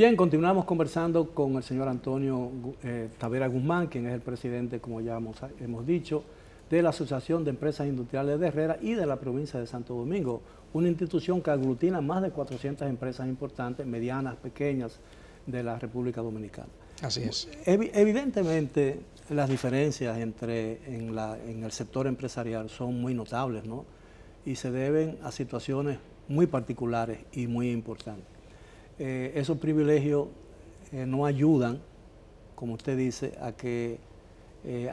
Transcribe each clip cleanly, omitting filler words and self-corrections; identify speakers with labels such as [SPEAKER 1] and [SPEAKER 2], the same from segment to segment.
[SPEAKER 1] Bien, continuamos conversando con el señor Antonio Tavera Guzmán, quien es el presidente, como ya hemos dicho, de la Asociación de Empresas Industriales de Herrera y de la provincia de Santo Domingo, una institución que aglutina más de 400 empresas importantes, medianas, pequeñas, de la República Dominicana.
[SPEAKER 2] Así es.
[SPEAKER 1] Evidentemente, las diferencias en el sector empresarial son muy notables, ¿no? Y se deben a situaciones muy particulares y muy importantes. Esos privilegios no ayudan, como usted dice, a que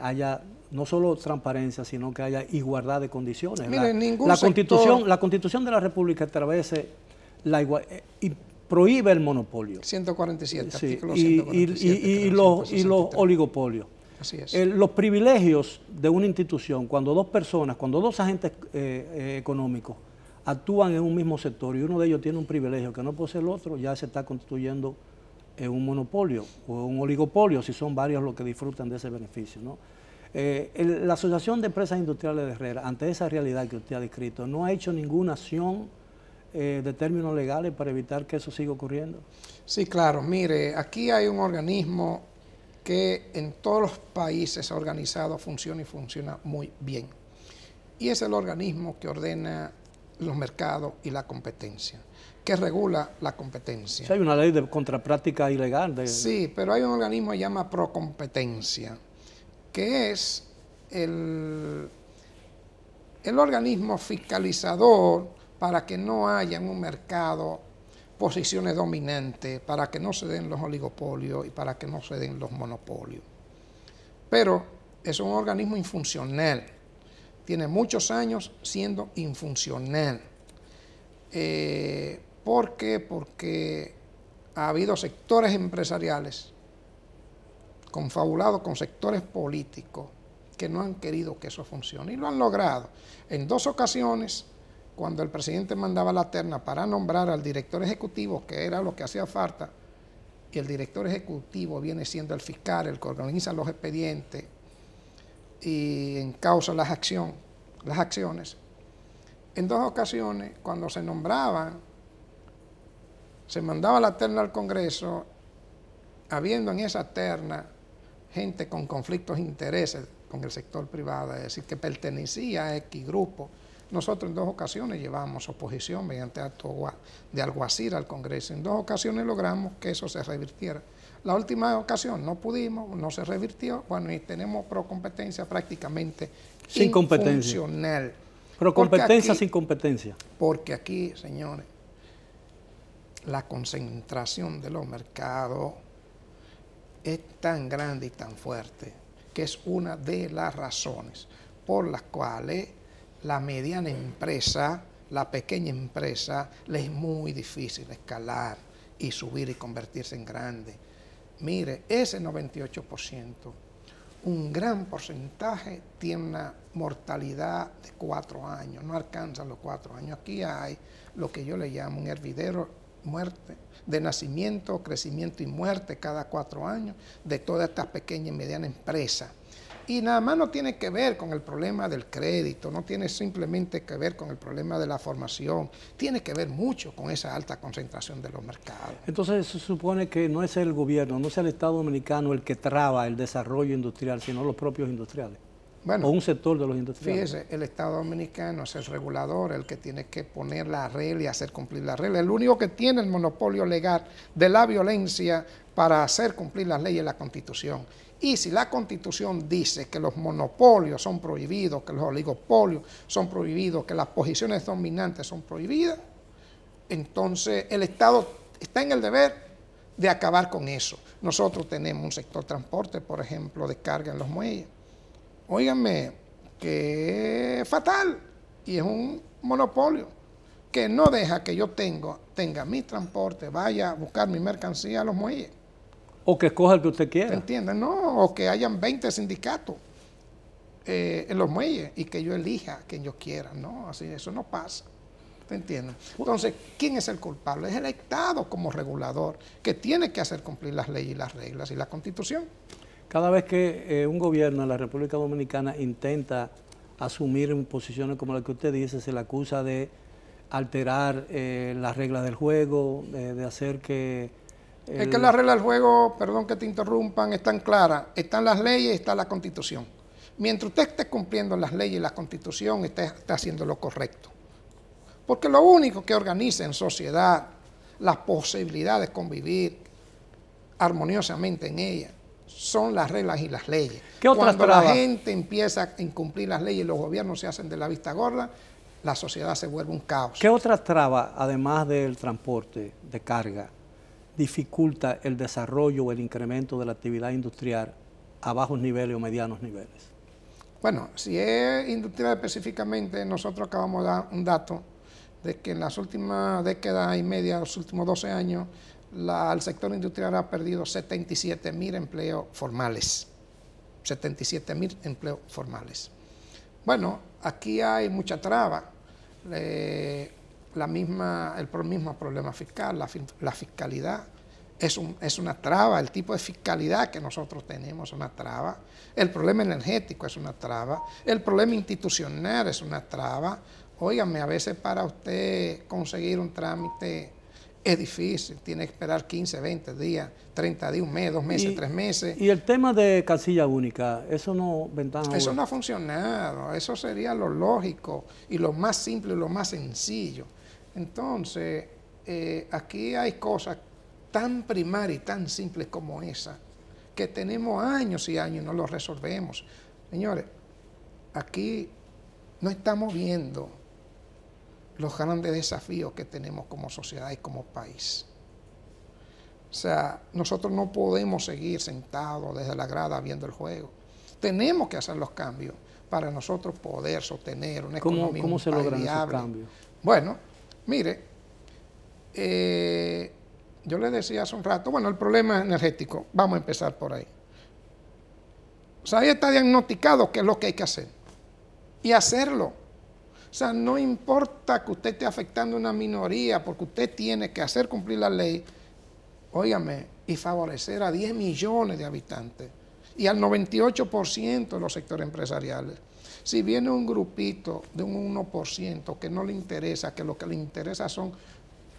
[SPEAKER 1] haya no solo transparencia, sino que haya igualdad de condiciones.
[SPEAKER 2] Mire,
[SPEAKER 1] La Constitución de la República establece y prohíbe el monopolio.
[SPEAKER 2] 147,
[SPEAKER 1] sí,
[SPEAKER 2] artículo 147.
[SPEAKER 1] Y los oligopolios.
[SPEAKER 2] Así es.
[SPEAKER 1] Los privilegios de una institución, cuando dos agentes económicos actúan en un mismo sector y uno de ellos tiene un privilegio que no posee el otro, ya se está constituyendo en un monopolio o un oligopolio, si son varios los que disfrutan de ese beneficio, ¿no? La Asociación de Empresas Industriales de Herrera, ante esa realidad que usted ha descrito, ¿no ha hecho ninguna acción de términos legales para evitar que eso siga ocurriendo?
[SPEAKER 2] Sí, claro. Mire, aquí hay un organismo que en todos los países organizado funciona y funciona muy bien. Y es el organismo que ordena los mercados y la competencia, que regula la competencia.
[SPEAKER 1] Sí, hay una ley de contrapráctica ilegal.
[SPEAKER 2] Sí, pero hay un organismo que se llama Procompetencia, que es el organismo fiscalizador para que no haya en un mercado posiciones dominantes, para que no se den los oligopolios y para que no se den los monopolios. Pero es un organismo infuncional. Tiene muchos años siendo infuncional. ¿Por qué? Porque ha habido sectores empresariales confabulados con sectores políticos que no han querido que eso funcione y lo han logrado. En 2 ocasiones, cuando el presidente mandaba la terna para nombrar al director ejecutivo, que era lo que hacía falta, y el director ejecutivo viene siendo el fiscal, el que organiza los expedientes y encausa las acciones. En 2 ocasiones, cuando se nombraban, se mandaba la terna al Congreso, habiendo en esa terna gente con conflictos de intereses con el sector privado, es decir, que pertenecía a X grupo. Nosotros en 2 ocasiones llevamos oposición mediante acto de alguacil al Congreso. En 2 ocasiones logramos que eso se revirtiera. La última ocasión no pudimos, no se revirtió. Bueno, y tenemos Procompetencia prácticamente
[SPEAKER 1] sin
[SPEAKER 2] infuncional.
[SPEAKER 1] Procompetencia sin competencia.
[SPEAKER 2] Porque aquí, señores, la concentración de los mercados es tan grande y tan fuerte que es una de las razones por las cuales la mediana empresa, la pequeña empresa, le es muy difícil escalar y subir y convertirse en grande. Mire, ese 98%, un gran porcentaje tiene una mortalidad de 4 años, no alcanzan los 4 años. Aquí hay lo que yo le llamo un hervidero muerte, de nacimiento, crecimiento y muerte cada 4 años de todas estas pequeñas y medianas empresas. Y nada más no tiene que ver con el problema del crédito, no tiene simplemente que ver con el problema de la formación, tiene que ver mucho con esa alta concentración de los mercados.
[SPEAKER 1] Entonces se supone que no es el gobierno, no es el Estado Dominicano el que traba el desarrollo industrial, sino los propios industriales. Bueno, o un sector de los industriales.
[SPEAKER 2] Fíjese, el Estado Dominicano es el regulador, el que tiene que poner la regla y hacer cumplir la regla. El único que tiene el monopolio legal de la violencia para hacer cumplir las leyes es la Constitución. Y si la Constitución dice que los monopolios son prohibidos, que los oligopolios son prohibidos, que las posiciones dominantes son prohibidas, entonces el Estado está en el deber de acabar con eso. Nosotros tenemos un sector transporte, por ejemplo, de carga en los muelles. Óiganme, que es fatal y es un monopolio que no deja que yo tenga mi transporte, vaya a buscar mi mercancía a los muelles.
[SPEAKER 1] O que escoja el que usted quiera.
[SPEAKER 2] ¿Entiendes? No, o que hayan 20 sindicatos en los muelles y que yo elija a quien yo quiera. No, así eso no pasa. ¿Te entiendes? Entonces, ¿quién es el culpable? Es el Estado como regulador que tiene que hacer cumplir las leyes y las reglas y la Constitución.
[SPEAKER 1] Cada vez que un gobierno de la República Dominicana intenta asumir posiciones como la que usted dice, se le acusa de alterar las reglas del juego, de hacer que
[SPEAKER 2] Es que las reglas del juego, perdón que te interrumpan, están claras. Están las leyes y está la Constitución. Mientras usted esté cumpliendo las leyes y la Constitución, usted está haciendo lo correcto. Porque lo único que organiza en sociedad las posibilidades de convivir armoniosamente en ella son las reglas y las leyes. Cuando la gente empieza a incumplir las leyes y los gobiernos se hacen de la vista gorda, la sociedad se vuelve un caos.
[SPEAKER 1] ¿Qué otra traba, además del transporte de carga, dificulta el desarrollo o el incremento de la actividad industrial a bajos niveles o medianos niveles?
[SPEAKER 2] Bueno, si es industrial específicamente, nosotros acabamos de dar un dato de que en las últimas décadas y media, los últimos 12 años, el sector industrial ha perdido 77.000 empleos formales. 77.000 empleos formales. Bueno, aquí hay mucha traba. El mismo problema fiscal, la fiscalidad es una traba, el tipo de fiscalidad que nosotros tenemos es una traba, el problema energético es una traba, el problema institucional es una traba. Óigame, a veces para usted conseguir un trámite es difícil, tiene que esperar 15, 20 días, 30 días, un mes, 2 meses, 3 meses.
[SPEAKER 1] Y el tema de casilla única, eso no, ventaja.
[SPEAKER 2] Eso no ha funcionado, eso sería lo lógico y lo más simple y lo más sencillo. Entonces, aquí hay cosas tan primarias y tan simples como esa, que tenemos años y años y no lo resolvemos. Señores, aquí no estamos viendo los grandes desafíos que tenemos como sociedad y como país. O sea, nosotros no podemos seguir sentados desde la grada viendo el juego. Tenemos que hacer los cambios para nosotros poder sostener una economía.
[SPEAKER 1] ¿Cómo se logran esos cambios?
[SPEAKER 2] Bueno, mire, yo le decía hace un rato, bueno, el problema energético, vamos a empezar por ahí. O sea, ahí está diagnosticado qué es lo que hay que hacer. Y hacerlo. O sea, no importa que usted esté afectando a una minoría, porque usted tiene que hacer cumplir la ley, óigame, y favorecer a 10 millones de habitantes y al 98% de los sectores empresariales. Si viene un grupito de un 1% que no le interesa, que lo que le interesa son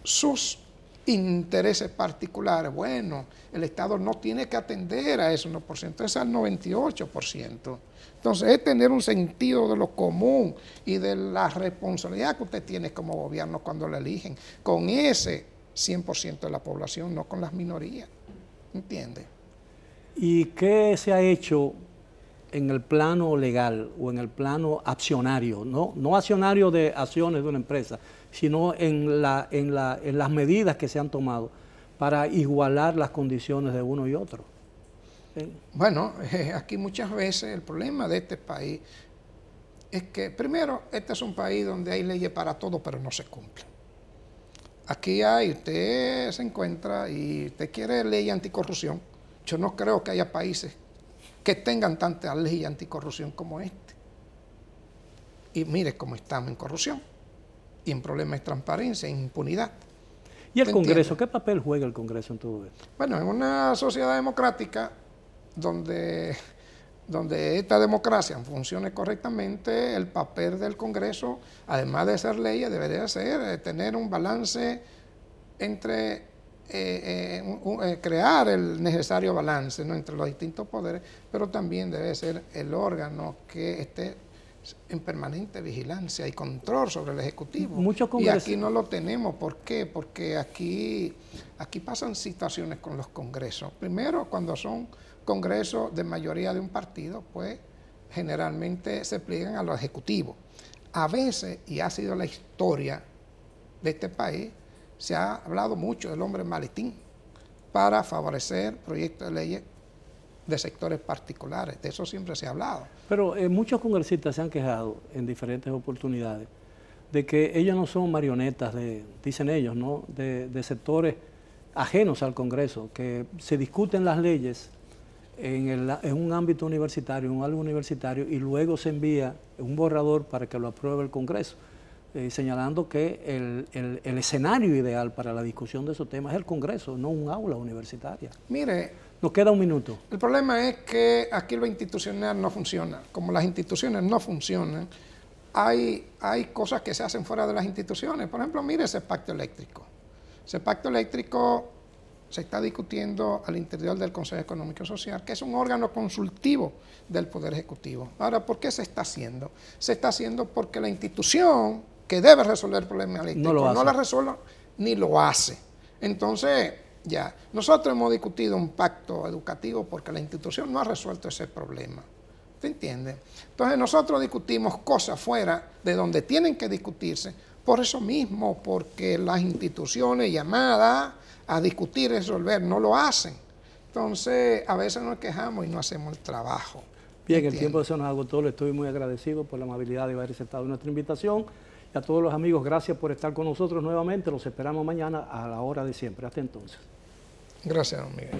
[SPEAKER 2] sus intereses particulares, bueno, el Estado no tiene que atender a ese 1%, es al 98%. Entonces, es tener un sentido de lo común y de la responsabilidad que usted tiene como gobierno cuando le eligen, con ese 100% de la población, no con las minorías. ¿Entiende?
[SPEAKER 1] ¿Y qué se ha hecho en el plano legal o en el plano accionario? No accionario de acciones de una empresa, sino en las medidas que se han tomado para igualar las condiciones de uno y otro.
[SPEAKER 2] Bueno, aquí muchas veces el problema de este país es que, primero, este es un país donde hay leyes para todo, pero no se cumplen. Aquí usted se encuentra y usted quiere ley anticorrupción. Yo no creo que haya países que tengan tantas leyes anticorrupción como este. Y mire cómo estamos en corrupción, y en problemas de transparencia, en impunidad.
[SPEAKER 1] ¿Y el Congreso? ¿Qué papel juega el Congreso en todo esto?
[SPEAKER 2] Bueno, en una sociedad democrática donde esta democracia funcione correctamente, el papel del Congreso, además de ser leyes, debería ser tener un balance entre crear el necesario balance, ¿no?, entre los distintos poderes, pero también debe ser el órgano que esté en permanente vigilancia y control sobre el Ejecutivo. Y aquí no lo tenemos. ¿Por qué? Porque aquí pasan situaciones con los congresos. Primero, cuando son congresos de mayoría de un partido, pues generalmente se pliegan a lo ejecutivo. A veces, y ha sido la historia de este país, se ha hablado mucho del hombre maletín para favorecer proyectos de leyes de sectores particulares. De eso siempre se ha hablado.
[SPEAKER 1] Pero muchos congresistas se han quejado en diferentes oportunidades de que ellos no son marionetas, dicen ellos, ¿no?, de sectores ajenos al Congreso, que se discuten las leyes en un ámbito universitario, en un algo universitario, y luego se envía un borrador para que lo apruebe el Congreso, señalando que el escenario ideal para la discusión de esos temas es el Congreso, no un aula universitaria.
[SPEAKER 2] Mire,
[SPEAKER 1] nos queda un minuto.
[SPEAKER 2] El problema es que aquí lo institucional no funciona. Como las instituciones no funcionan, hay cosas que se hacen fuera de las instituciones. Por ejemplo, mire ese pacto eléctrico. Ese pacto eléctrico se está discutiendo al interior del Consejo Económico y Social, que es un órgano consultivo del Poder Ejecutivo. Ahora, ¿por qué se está haciendo? Se está haciendo porque la institución que debe resolver problemas eléctricos no la resuelve ni lo hace. Entonces, ya, nosotros hemos discutido un pacto educativo porque la institución no ha resuelto ese problema. ¿Te entiendes? Entonces, nosotros discutimos cosas fuera de donde tienen que discutirse, por eso mismo, porque las instituciones llamadas a discutir y resolver no lo hacen. Entonces, a veces nos quejamos y no hacemos el trabajo.
[SPEAKER 1] Bien, el tiempo se nos agotó. Le estoy muy agradecido por la amabilidad de haber aceptado nuestra invitación. Y a todos los amigos, gracias por estar con nosotros nuevamente. Los esperamos mañana a la hora de siempre. Hasta entonces.
[SPEAKER 2] Gracias, don Miguel.